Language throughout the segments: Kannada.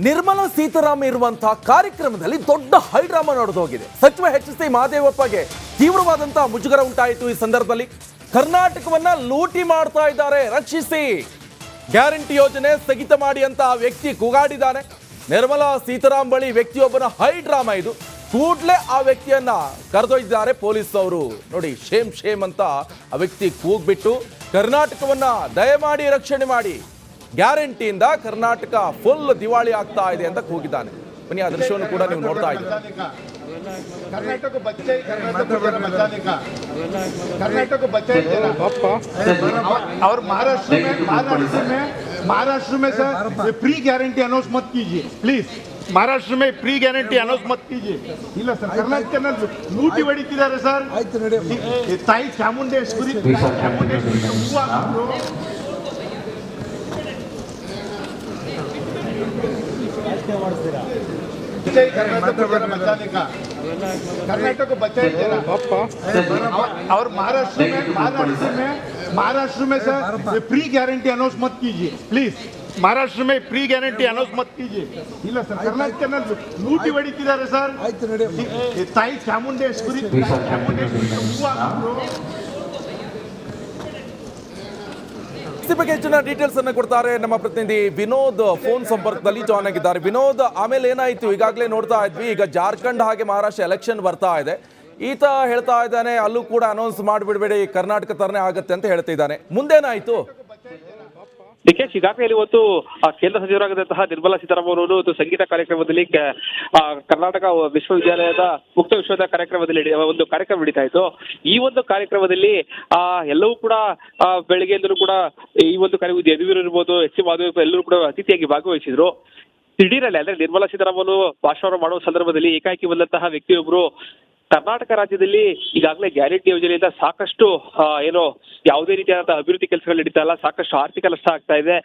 ನಿರ್ಮಲಾ ಸೀತಾರಾಮನ್ ಇರುವಂತಹ ಕಾರ್ಯಕ್ರಮದಲ್ಲಿ ದೊಡ್ಡ ಹೈಡ್ರಾಮಾ ನಡೆದೋಗಿದೆ. ಸಚಿವ ಎಚ್.ಸಿ. ಮಹದೇವಪ್ಪಗೆ ತೀವ್ರವಾದಂತಹ ಮುಜುಗರ ಉಂಟಾಯಿತು. ಈ ಸಂದರ್ಭದಲ್ಲಿ ಕರ್ನಾಟಕವನ್ನ ಲೂಟಿ ಮಾಡ್ತಾ ಇದ್ದಾರೆ, ರಕ್ಷಿಸಿ, ಗ್ಯಾರಂಟಿ ಯೋಜನೆ ಸ್ಥಗಿತ ಮಾಡಿ ಅಂತ ಆ ವ್ಯಕ್ತಿ ಕೂಗಾಡಿದ್ದಾನೆ. ನಿರ್ಮಲಾ ಸೀತಾರಾಮನ್ ಬಳಿ ವ್ಯಕ್ತಿಯೊಬ್ಬನ ಹೈಡ್ರಾಮಾ ಇದು. ಕೂಡಲೇ ಆ ವ್ಯಕ್ತಿಯನ್ನ ಕರೆದೊಯ್ದಿದ್ದಾರೆ ಪೊಲೀಸ್ ಅವರು. ನೋಡಿ, ಶೇಮ್ ಶೇಮ್ ಅಂತ ಆ ವ್ಯಕ್ತಿ ಕೂಗ್ಬಿಟ್ಟು ಕರ್ನಾಟಕವನ್ನ ದಯಮಾಡಿ ರಕ್ಷಣೆ ಮಾಡಿ, ಗ್ಯಾರಂಟಿಯಿಂದ ಕರ್ನಾಟಕ ಫುಲ್ ದಿವಾಳಿ ಆಗ್ತಾ ಇದೆ ಅಂತ ಕೂಗಿದ್ದಾನೆ. ಬನ್ನಿ, ಆ ದೃಶ್ಯವನ್ನು ಕೂಡ ನೀವು ನೋಡ್ತಾ ಇದ್ದೀರಿ. कर्नाटक बच्चे कर्नाटक बच्चे और महाराष्ट्र में सर ये प्री गारंटी अनाउंस मत कीजिए प्लीज. महाराष्ट्र में प्री गारंटी अनाउंस मत कीजिए. ಇಲ್ಲ ಸರ್, ಕರ್ನಾಟಕದಲ್ಲಿ ಲೂಟಿ ಹೊಡಿತಿದ್ದಾರೆ ಸರ್. ತಾಯಿ ಚಾಮುಂಡೇಶ್ವರಿ कर्नाटक बच्चे और महाराष्ट्र में सर ये प्री गारंटी अनाउंस मत कीजिए प्लीज. महाराष्ट्र में प्री गारंटी अनाउंस मत कीजिए. ಇಲ್ಲ ಸರ್, ಕರ್ನಾಟಕದಲ್ಲಿ ಲೂಟಿ ಹೊಡಿತಿದ್ದಾರೆ ಸರ್. ತಾಯಿ ಚಾಮುಂಡೇಶ್ವರಿ ಇದ್ರ ಬಗ್ಗೆ ಹೆಚ್ಚಿನ ಡೀಟೇಲ್ಸ್ ಅನ್ನು ಕೊಡ್ತಾರೆ ನಮ್ಮ ಪ್ರತಿನಿಧಿ ವಿನೋದ್. ಫೋನ್ ಸಂಪರ್ಕದಲ್ಲಿ ಜಾಯ್ನ್ ಆಗಿದ್ದಾರೆ. ವಿನೋದ್, ಆಮೇಲೆ ಏನಾಯ್ತು? ಈಗಾಗಲೇ ನೋಡ್ತಾ ಇದ್ವಿ, ಈಗ ಜಾರ್ಖಂಡ್ ಹಾಗೆ ಮಹಾರಾಷ್ಟ್ರ ಎಲೆಕ್ಷನ್ ಬರ್ತಾ ಇದೆ. ಈತ ಹೇಳ್ತಾ ಇದ್ದಾನೆ ಅಲ್ಲೂ ಕೂಡ ಅನೌನ್ಸ್ ಮಾಡಿಬಿಡ್ಬೇಡಿ, ಕರ್ನಾಟಕ ತರನೇ ಆಗುತ್ತೆ ಅಂತ ಹೇಳ್ತಿದ್ದಾನೆ. ಮುಂದೇನಾಯ್ತು? ಡಿಕೆಶ್, ಈಗಾಗಲೇ ಇವತ್ತು ಕೇಂದ್ರ ಸಚಿವರಾಗಿದ್ದಂತಹ ನಿರ್ಮಲಾ ಸೀತಾರಾಮನ್ ಅವರು ಸಂಗೀತ ಕಾರ್ಯಕ್ರಮದಲ್ಲಿ ಕರ್ನಾಟಕ ವಿಶ್ವವಿದ್ಯಾಲಯದ ಮುಕ್ತ ವಿಶ್ವದ ಕಾರ್ಯಕ್ರಮದಲ್ಲಿ ಒಂದು ಕಾರ್ಯಕ್ರಮ ನಡೀತಾ ಇತ್ತು. ಈ ಒಂದು ಕಾರ್ಯಕ್ರಮದಲ್ಲಿ ಎಲ್ಲವೂ ಕೂಡ ಬೆಳಗ್ಗೆಯಿಂದಲೂ ಕೂಡ ಈ ಒಂದು ಕಾರ್ಯಕ್ರಮ ಯದುವೀರ್ ಇರ್ಬೋದು, ಎಚ್.ಸಿ. ಮಹದೇವಪ್ಪ ಎಲ್ಲರೂ ಕೂಡ ಅತಿಥಿಯಾಗಿ ಭಾಗವಹಿಸಿದ್ರು. ದಿಢೀರಲ್ಲಿ ಅಂದ್ರೆ ನಿರ್ಮಲಾ ಸೀತಾರಾಮನ್ ಭಾಷಣ ಮಾಡುವ ಸಂದರ್ಭದಲ್ಲಿ ಏಕಾಏಕಿ ಬಂದಂತಹ ವ್ಯಕ್ತಿಯೊಬ್ಬರು ಕರ್ನಾಟಕ ರಾಜ್ಯದಲ್ಲಿ ಈಗಾಗಲೇ ಗ್ಯಾರಂಟಿ ಯೋಜನೆಯಿಂದ ಸಾಕಷ್ಟು ಏನೋ ಯಾವುದೇ ರೀತಿಯಾದಂತಹ ಅಭಿವೃದ್ಧಿ ಕೆಲಸಗಳು ನಡೀತಾ ಇಲ್ಲ, ಸಾಕಷ್ಟು ಆರ್ಥಿಕ ನಷ್ಟ ಆಗ್ತಾ ಇದೆ,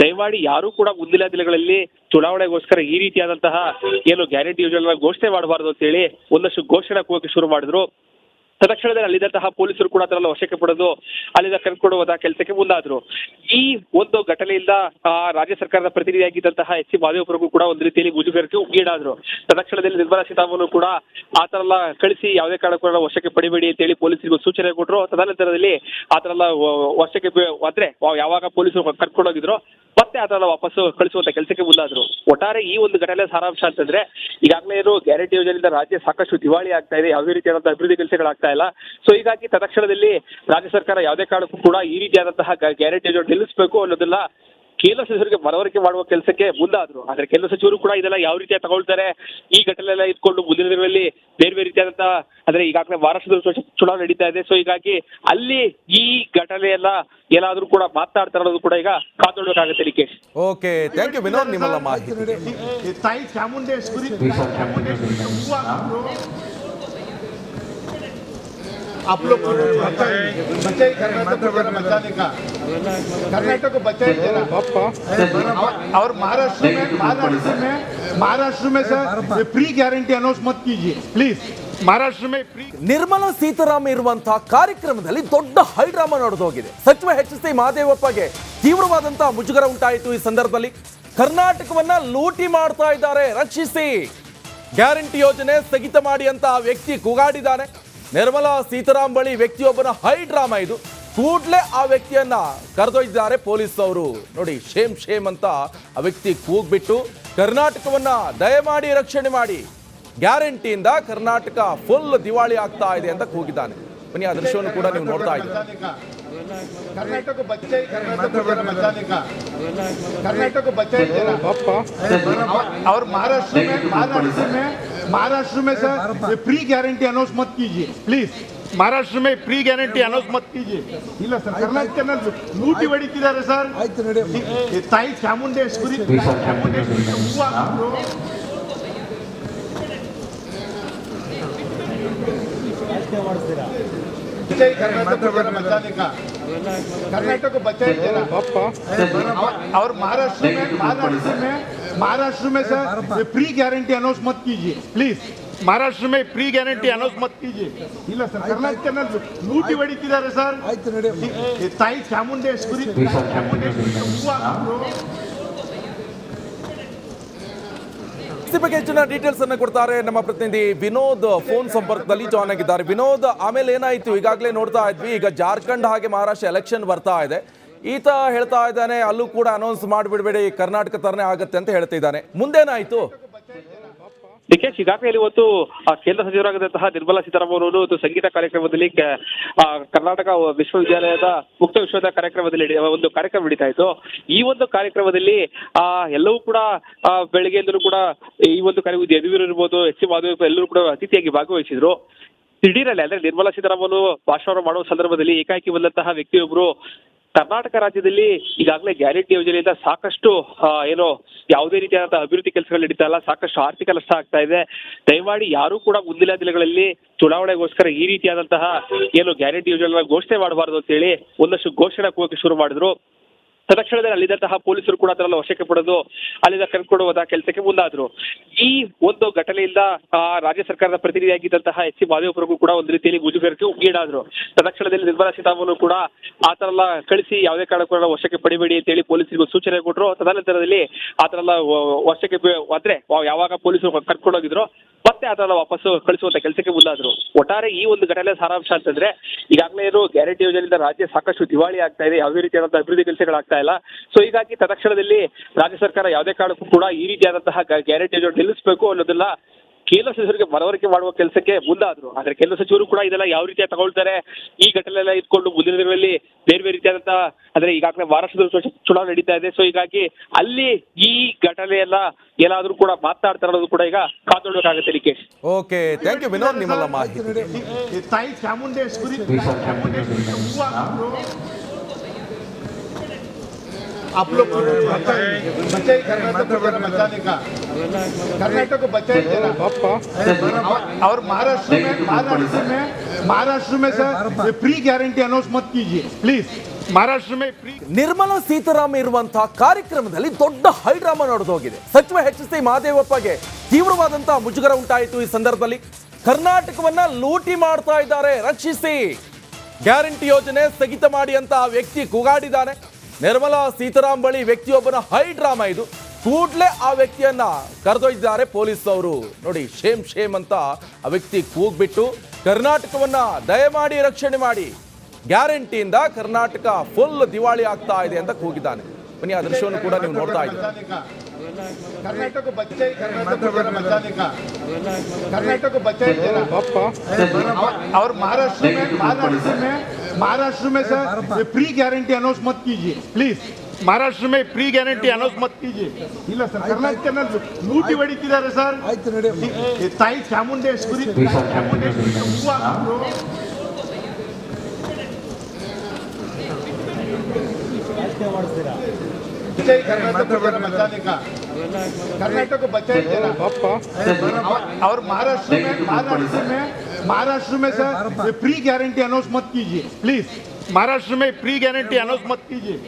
ದಯಮಾಡಿ ಯಾರು ಕೂಡ ಮುಂದಿನ ದಿನಗಳಲ್ಲಿ ಚುನಾವಣೆಗೋಸ್ಕರ ಈ ರೀತಿಯಾದಂತಹ ಏನು ಗ್ಯಾರಂಟಿ ಯೋಜನೆ ಘೋಷಣೆ ಮಾಡಬಾರದು ಅಂತ ಹೇಳಿ ಒಂದಷ್ಟು ಘೋಷಣೆ ಕೂಗಕ್ಕೆ ಶುರು ಮಾಡಿದ್ರು. ತಕ್ಷಣದಲ್ಲಿ ಅಲ್ಲಿದ್ದಂತಹ ಪೊಲೀಸರು ಕೂಡ ಅದನ್ನೆಲ್ಲ ವಶಕ್ಕೆ ಪಡೆದು ಅಲ್ಲಿಂದ ಕರೆದುಕೊಂಡು ಕೆಲಸಕ್ಕೆ ಮುಂದಾದ್ರು. ಈ ಒಂದು ಘಟನೆಯಿಂದ ರಾಜ್ಯ ಸರ್ಕಾರದ ಪ್ರತಿನಿಧಿಯಾಗಿದ್ದಂತಹ ಎಚ್.ಸಿ. ಮಹದೇವಪ್ಪರಿಗೂ ಕೂಡ ಒಂದು ರೀತಿಯಲ್ಲಿ ಮುಜುಗರಕ್ಕೆ ಈಡಾದ್ರು. ತಕ್ಷಣದಲ್ಲಿ ನಿರ್ಮಲಾ ಸೀತಾರಾಮನ್ ಕೂಡ ಆತರೆಲ್ಲ ಕಳಿಸಿ ಯಾವುದೇ ಕಾರಣಕ್ಕೂ ವಶಕ್ಕೆ ಪಡಿಬೇಡಿ ಅಂತ ಹೇಳಿ ಪೊಲೀಸರಿಗೂ ಸೂಚನೆ ಕೊಟ್ಟರು. ತದನಂತರದಲ್ಲಿ ಆತರೆಲ್ಲ ವಶಕ್ಕೆ ಅಂದ್ರೆ ಯಾವಾಗ ಪೊಲೀಸರು ಕರ್ಕೊಂಡೋಗಿದ್ರು ಮತ್ತೆ ಅದನ್ನ ವಾಪಸ್ಸು ಕಳಿಸುವಂತ ಕೆಲಸಕ್ಕೆ ಮುಂದಾದ್ರು. ಒಟ್ಟಾರೆ ಈ ಒಂದು ಘಟನೆ ಸಾರಾಂಶ ಅಂತಂದ್ರೆ ಈಗಾಗಲೇ ಏನು ಗ್ಯಾರಂಟಿ ಯೋಜನೆಯಿಂದ ರಾಜ್ಯ ಸಾಕಷ್ಟು ದಿವಾಳಿ ಆಗ್ತಾ ಇದೆ, ಯಾವುದೇ ರೀತಿಯಾದಂತಹ ಅಭಿವೃದ್ಧಿ ಕೆಲಸಗಳಾಗ್ತಾ ಇಲ್ಲ. ಸೊ ಹೀಗಾಗಿ ತಕ್ಷಣದಲ್ಲಿ ರಾಜ್ಯ ಸರ್ಕಾರ ಯಾವುದೇ ಕಾರಣಕ್ಕೂ ಕೂಡ ಈ ರೀತಿಯಾದಂತಹ ಗ್ಯಾರಂಟಿ ಯೋಜನೆ ನಿಲ್ಲಿಸಬೇಕು ಅನ್ನೋದನ್ನ ಕೇಂದ್ರ ಸಚಿವರಿಗೆ ಮನವರಿಕೆ ಮಾಡುವ ಕೆಲಸಕ್ಕೆ ಮುಂದಾದ್ರು. ಆದ್ರೆ ಕೇಂದ್ರ ಸಚಿವರು ಕೂಡ ಇದೆಲ್ಲ ಯಾವ ರೀತಿಯಾಗಿ ತಗೊಳ್ತಾರೆ, ಈ ಘಟನೆ ಎಲ್ಲ ಇಟ್ಕೊಂಡು ಮುಂದಿನ ದಿನಗಳಲ್ಲಿ ಬೇರೆ ಬೇರೆ ರೀತಿಯಾದಂತಹ ಅಂದ್ರೆ ಈಗಾಗಲೇ ಮಹಾರಾಷ್ಟ್ರದಲ್ಲಿ ಚುನಾವಣೆ ನಡೀತಾ ಇದೆ. ಸೊ ಹೀಗಾಗಿ ಅಲ್ಲಿ ಈ ಘಟನೆಯೆಲ್ಲ ಏನಾದ್ರೂ ಕೂಡ ಮಾತನಾಡ್ತಾ ಇರೋದು ಕೂಡ ಈಗ ಕಾದೊಳ್ಬೇಕಾಗುತ್ತೆ. ಡಿಕೆಶ್, ಓಕೆ, ಥ್ಯಾಂಕ್ ಯು ವಿನೋದ್, ನಿಮ್ಮೆಲ್ಲ ಮಾಹಿತಿ. ತಾಯಿ ಚಾಮುಂಡೇಶ್ವರಿ आप लोग बच्चे कर्नाटक बच्चे और महाराष्ट्र में सर ये प्री गारंटी अनाउंस मत कीजिए प्लीज. महाराष्ट्र में प्री ನಿರ್ಮಲಾ ಸೀತಾರಾಮನ್ ಇರುವಂತಹ ಕಾರ್ಯಕ್ರಮದಲ್ಲಿ ದೊಡ್ಡ ಹೈಡ್ರಾಮಾ ನಡೆದೋಗಿದೆ. ಸಚಿವ ಎಚ್.ಸಿ. ಮಹದೇವಪ್ಪಗೆ ತೀವ್ರವಾದಂತಹ ಮುಜುಗರ ಉಂಟಾಯಿತು. ಈ ಸಂದರ್ಭದಲ್ಲಿ ಕರ್ನಾಟಕವನ್ನ ಲೂಟಿ ಮಾಡ್ತಾ ಇದ್ದಾರೆ, ರಕ್ಷಿಸಿ, ಗ್ಯಾರಂಟಿ ಯೋಜನೆ ಸ್ಥಗಿತ ಮಾಡಿ ಅಂತ ಆ ವ್ಯಕ್ತಿ ಕೂಗಾಡಿದ್ದಾನೆ. ನಿರ್ಮಲಾ ಸೀತಾರಾಮನ್ ಬಳಿ ವ್ಯಕ್ತಿಯೊಬ್ಬನ ಹೈಡ್ರಾಮಾ ಇದು. ಕೂಡಲೇ ಆ ವ್ಯಕ್ತಿಯನ್ನ ಕರೆದೊಯ್ದಿದ್ದಾರೆ ಪೊಲೀಸ್ ಅವರು. ನೋಡಿ, ಶೇಮ್ ಶೇಮ್ ಅಂತ ಆ ವ್ಯಕ್ತಿ ಕೂಗ್ಬಿಟ್ಟು ಕರ್ನಾಟಕವನ್ನ ದಯಮಾಡಿ ರಕ್ಷಣೆ ಮಾಡಿ, ಗ್ಯಾರಂಟಿಯಿಂದ ಕರ್ನಾಟಕ ಫುಲ್ ದಿವಾಳಿ ಆಗ್ತಾ ಇದೆ ಅಂತ ಕೂಗಿದ್ದಾನೆ. ಬನ್ನಿ, ಆ ದೃಶ್ಯವನ್ನು ಕೂಡ ನೀವು ನೋಡ್ತಾ ಇದ್ದೀರಿ. कर्नाटक बच्चे और महाराष्ट्र में सर ये प्री गारंटी अनाउंस मत कीजिए प्लीज. महाराष्ट्र में प्री गारंटी अनाउंस मत कीजिए. ಇಲ್ಲ ಸರ್, ಕರ್ನಾಟಕದಲ್ಲಿ ಲೂಟಿ ಹೊಡಿತಿದ್ದಾರೆ ಸರ್. ತಾಯಿ ಚಾಮುಂಡೇಶ್ವರಿ कर्नाटक बच्चे और महाराष्ट्र में सर ये प्री गारंटी अनाउंस मत कीजिए प्लीज. महाराष्ट्र में प्री गारंटी अनाउंस मत कीजिए. ಇಲ್ಲ ಸರ್, ಕರ್ನಾಟಕದಲ್ಲಿ ಲೂಟಿ ಹೊಡಿತಿದ್ದಾರೆ ಸರ್. ತಾಯಿ ಚಾಮುಂಡೇಶ್ವರಿ ಈ ಬಗ್ಗೆ ಹೆಚ್ಚಿನ ಡೀಟೇಲ್ಸ್ ಅನ್ನ ಕೊಡ್ತಾರೆ ನಮ್ಮ ಪ್ರತಿನಿಧಿ ವಿನೋದ್ ಫೋನ್ ಸಂಪರ್ಕದಲ್ಲಿ ಜಾಯ್ನ್ ಆಗಿದ್ದಾರೆ. ವಿನೋದ್, ಆಮೇಲೆ ಏನಾಯ್ತು? ಈಗಾಗಲೇ ನೋಡ್ತಾ ಇದ್ವಿ, ಈಗ ಜಾರ್ಖಂಡ್ ಹಾಗೆ ಮಹಾರಾಷ್ಟ್ರ ಎಲೆಕ್ಷನ್ ಬರ್ತಾ ಇದೆ. ಈತ ಹೇಳ್ತಾ ಇದ್ದಾನೆ ಅಲ್ಲೂ ಕೂಡ ಅನೌನ್ಸ್ ಮಾಡಿಬಿಡ್ಬೇಡಿ, ಕರ್ನಾಟಕ ತರನೇ ಆಗತ್ತೆ ಅಂತ ಹೇಳ್ತಿದ್ದಾನೆ. ಮುಂದೇನಾಯ್ತು? ಡಿಕೆ ಈಗಾಗಲೇ ಇವತ್ತು ಕೇಂದ್ರ ಸಚಿವರಾಗಿದ್ದಂತಹ ನಿರ್ಮಲಾ ಸೀತಾರಾಮನ್ ಅವರು ಸಂಗೀತ ಕಾರ್ಯಕ್ರಮದಲ್ಲಿ ಕರ್ನಾಟಕ ವಿಶ್ವವಿದ್ಯಾಲಯದ ಮುಕ್ತ ವಿಶ್ವದ ಕಾರ್ಯಕ್ರಮದಲ್ಲಿ ಒಂದು ಕಾರ್ಯಕ್ರಮ ನಡೀತಾ ಇತ್ತು. ಈ ಒಂದು ಕಾರ್ಯಕ್ರಮದಲ್ಲಿ ಎಲ್ಲವೂ ಕೂಡ ಬೆಳಗ್ಗೆಯಿಂದಲೂ ಕೂಡ ಈ ಒಂದು ಕಾರ್ಯಕ್ರಮ ಯದುವೀರ್ ಇರ್ಬೋದು, ಎಚ್ ಸಿ ಮಾಧವ್ ಎಲ್ಲರೂ ಕೂಡ ಅತಿಥಿಯಾಗಿ ಭಾಗವಹಿಸಿದ್ರು. ದಿಢೀರಲ್ಲಿ ಅಂದ್ರೆ ನಿರ್ಮಲಾ ಸೀತಾರಾಮನ್ ಭಾಷಣ ಮಾಡುವ ಸಂದರ್ಭದಲ್ಲಿ ಏಕಾಏಕಿ ಬಂದಂತಹ ವ್ಯಕ್ತಿಯೊಬ್ಬರು ಕರ್ನಾಟಕ ರಾಜ್ಯದಲ್ಲಿ ಈಗಾಗಲೇ ಗ್ಯಾರಂಟಿ ಯೋಜನೆಯಿಂದ ಸಾಕಷ್ಟು ಏನೋ ಯಾವುದೇ ರೀತಿಯಾದಂತಹ ಅಭಿವೃದ್ಧಿ ಕೆಲಸಗಳು ನಡೀತಾ ಇಲ್ಲ, ಸಾಕಷ್ಟು ಆರ್ಥಿಕ ನಷ್ಟ ಆಗ್ತಾ ಇದೆ. ದಯಮಾಡಿ ಯಾರು ಕೂಡ ಮುಂದಿನ ದಿನಗಳಲ್ಲಿ ಚುನಾವಣೆಗೋಸ್ಕರ ಈ ರೀತಿಯಾದಂತಹ ಏನು ಗ್ಯಾರಂಟಿ ಯೋಜನೆ ಘೋಷಣೆ ಮಾಡಬಾರದು ಅಂತ ಹೇಳಿ ಒಂದಷ್ಟು ಘೋಷಣೆ ಕೂಗಕ್ಕೆ ಶುರು ಮಾಡಿದ್ರು. ತಕ್ಷಣದಲ್ಲಿ ಅಲ್ಲಿದ್ದಂತಹ ಪೊಲೀಸರು ಕೂಡ ಅದನ್ನೆಲ್ಲ ವಶಕ್ಕೆ ಪಡೆದು ಅಲ್ಲಿಂದ ಕರೆದುಕೊಂಡು ಕೆಲಸಕ್ಕೆ ಮುಂದಾದ್ರು. ಈ ಒಂದು ಘಟನೆಯಿಂದ ರಾಜ್ಯ ಸರ್ಕಾರದ ಪ್ರತಿನಿಧಿಯಾಗಿದ್ದಂತಹ ಎಚ್ ಸಿ ಮಾದೇವಪುರಗೂ ಕೂಡ ಒಂದು ರೀತಿಯಲ್ಲಿ ಮುಜುಗರಕ್ಕೆ ಈಡಾದ್ರು. ತಕ್ಷಣದಲ್ಲಿ ನಿರ್ಮಲಾ ಸೀತಾರಾಮನ್ ಕೂಡ ಆತರೆಲ್ಲ ಕಳಿಸಿ ಯಾವುದೇ ಕಾರಣಕ್ಕೂ ವಶಕ್ಕೆ ಪಡಿಬೇಡಿ ಅಂತ ಹೇಳಿ ಪೊಲೀಸರಿಗೂ ಸೂಚನೆ ಕೊಟ್ಟರು. ತದನಂತರದಲ್ಲಿ ಆತರೆಲ್ಲ ವಶಕ್ಕೆ ಅಂದ್ರೆ ಯಾವಾಗ ಪೊಲೀಸರು ಕರ್ಕೊಂಡೋಗಿದ್ರು ಮತ್ತೆ ಅದನ್ನ ವಾಪಸ್ಸು ಕಳಿಸುವಂತ ಕೆಲಸಕ್ಕೆ ಮುಂದಾದ್ರು. ಒಟ್ಟಾರೆ ಈ ಒಂದು ಘಟನೆ ಸಾರಾಂಶ ಅಂತಂದ್ರೆ ಈಗಾಗಲೇ ಏನು ಗ್ಯಾರಂಟಿ ಯೋಜನೆಯಿಂದ ರಾಜ್ಯ ಸಾಕಷ್ಟು ದಿವಾಳಿ ಆಗ್ತಾ ಇದೆ, ಯಾವುದೇ ರೀತಿಯಾದಂತಹ ಅಭಿವೃದ್ಧಿ ಕೆಲಸಗಳಾಗ್ತಾ ಇಲ್ಲ. ಸೊ ಹೀಗಾಗಿ ತಕ್ಷಣದಲ್ಲಿ ರಾಜ್ಯ ಸರ್ಕಾರ ಯಾವುದೇ ಕಾರಣಕ್ಕೂ ಕೂಡ ಈ ರೀತಿಯಾದಂತಹ ಗ್ಯಾರಂಟಿ ಯೋಜನೆ ನಿಲ್ಲಿಸಬೇಕು ಅನ್ನೋದನ್ನ ಕೇಂದ್ರ ಸಚಿವರಿಗೆ ಮನವರಿಕೆ ಮಾಡುವ ಕೆಲಸಕ್ಕೆ ಮುಂದಾದ್ರು. ಆದ್ರೆ ಕೇಂದ್ರ ಸಚಿವರು ಕೂಡ ಇದೆಲ್ಲ ಯಾವ ರೀತಿಯಾಗಿ ತಗೊಳ್ತಾರೆ, ಈ ಘಟನೆ ಎಲ್ಲ ಇಟ್ಕೊಂಡು ಮುಂದಿನ ದಿನಗಳಲ್ಲಿ ಬೇರೆ ಬೇರೆ ರೀತಿಯಾದಂತಹ ಅಂದ್ರೆ ಈಗಾಗಲೇ ಮಹಾರಾಷ್ಟ್ರದಲ್ಲಿ ಚುನಾವಣೆ ನಡೀತಾ ಇದೆ. ಸೊ ಹೀಗಾಗಿ ಅಲ್ಲಿ ಈ ಘಟನೆಯೆಲ್ಲ ಏನಾದ್ರೂ ಕೂಡ ಮಾತನಾಡ್ತಾ ಇರೋದು ಕೂಡ ಈಗ ಕಾತೊಡಬೇಕಾಗುತ್ತೆ. Rikesh, okay, thank you Vinod, ನಿಮ್ಮೆಲ್ಲ ಮಾಹಿತಿ. ತಾಯಿ ಚಾಮುಂಡೇಶ್ವರಿ आप लोग बचाइए बचाने का, कर्नाटक को बचाइए जरा। और महाराष्ट्र में सर फ्री गारंटी अनाउंस मत कीजिए प्लीज. महाराष्ट्र में फ्री. ನಿರ್ಮಲಾ ಸೀತಾರಾಮನ್ ಇರುವಂತಹ ಕಾರ್ಯಕ್ರಮದಲ್ಲಿ ದೊಡ್ಡ ಹೈಡ್ರಾಮಾ ನಡೆದೋಗಿದೆ. ಸಚಿವ ಎಚ್ ಸಿ ಮಾದೇವಪ್ಪಗೆ ತೀವ್ರವಾದಂತಹ ಮುಜುಗರ ಉಂಟಾಯಿತು. ಈ ಸಂದರ್ಭದಲ್ಲಿ ಕರ್ನಾಟಕವನ್ನ ಲೂಟಿ ಮಾಡ್ತಾ ಇದ್ದಾರೆ, ರಕ್ಷಿಸಿ, ಗ್ಯಾರಂಟಿ ಯೋಜನೆ ಸ್ಥಗಿತ ಮಾಡಿ ಅಂತ ಆ ವ್ಯಕ್ತಿ ಕೂಗಾಡಿದ್ದಾನೆ. ನಿರ್ಮಲಾ ಸೀತಾರಾಮನ್ ಬಳಿ ವ್ಯಕ್ತಿಯೊಬ್ಬನ ಹೈ ಡ್ರಾಮಾ ಇದು. ಕೂಡಲೇ ಆ ವ್ಯಕ್ತಿಯನ್ನ ಕರೆದೊಯ್ದಿದ್ದಾರೆ ಪೊಲೀಸ್ ಅವರು. ನೋಡಿ, ಶೇಮ್ ಶೇಮ್ ಅಂತ ಆ ವ್ಯಕ್ತಿ ಕೂಗ್ಬಿಟ್ಟು ಕರ್ನಾಟಕವನ್ನ ದಯಮಾಡಿ ರಕ್ಷಣೆ ಮಾಡಿ, ಗ್ಯಾರಂಟಿಯಿಂದ ಕರ್ನಾಟಕ ಫುಲ್ ದಿವಾಳಿ ಆಗ್ತಾ ಇದೆ ಅಂತ ಕೂಗಿದ್ದಾನೆ. ಬನ್ನಿ, ಆ ದೃಶ್ಯವನ್ನು ಕೂಡ ನೀವು ನೋಡ್ತಾ ಇದ್ದೀರಿ. कर्नाटक को बचाइए, बचाने का, कर्नाटक को बचाइए जरा। और महाराष्ट्र में सर फ्री गारंटी अनाउंस मत कीजिए प्लीज. महाराष्ट्र में फ्री गारंटी अनाउंस मत कीजिए. ಇಲ್ಲ ಸರ್, ಕರ್ನಾಟಕನ ಲೂಟಿ ಹೊಡಿತಿದ್ದಾರೆ ಸರ್. ತಾಯಿ ಚಾಮುಂಡೇಶ್ವರಿ बचाने का, कर्नाटक को बचाइए जरा। और महाराष्ट्र में सर फ्री गारंटी अनाउंस मत कीजिए प्लीज. महाराष्ट्र में फ्री गारंटी अनाउंस मत कीजिए.